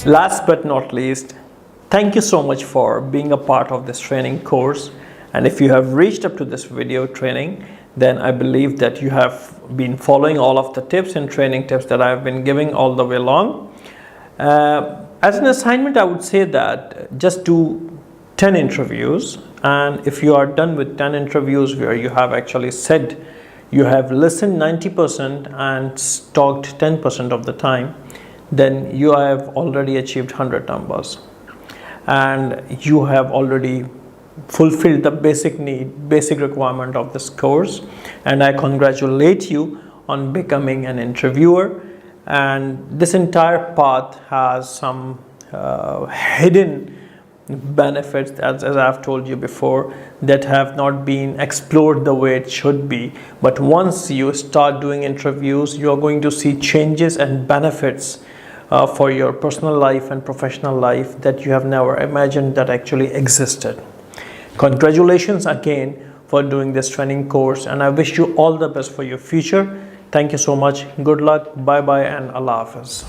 Last but not least, thank you so much for being a part of this training course. And if you have reached up to this video training, then I believe that you have been following all of the tips and training tips that I have been giving all the way along. As an assignment, I would say that just do 10 interviews. And if you are done with 10 interviews where you have actually said you have listened 90% and talked 10% of the time, then you have already achieved 100 numbers. And you have already fulfilled the basic requirement of this course. And I congratulate you on becoming an interviewer. And this entire path has some hidden benefits, as I've told you before, that have not been explored the way it should be. But once you start doing interviews, you are going to see changes and benefits for your personal life and professional life that you have never imagined that actually existed. Congratulations again for doing this training course, and I wish you all the best for your future. Thank you so much. Good luck. Bye bye and Allah Hafiz.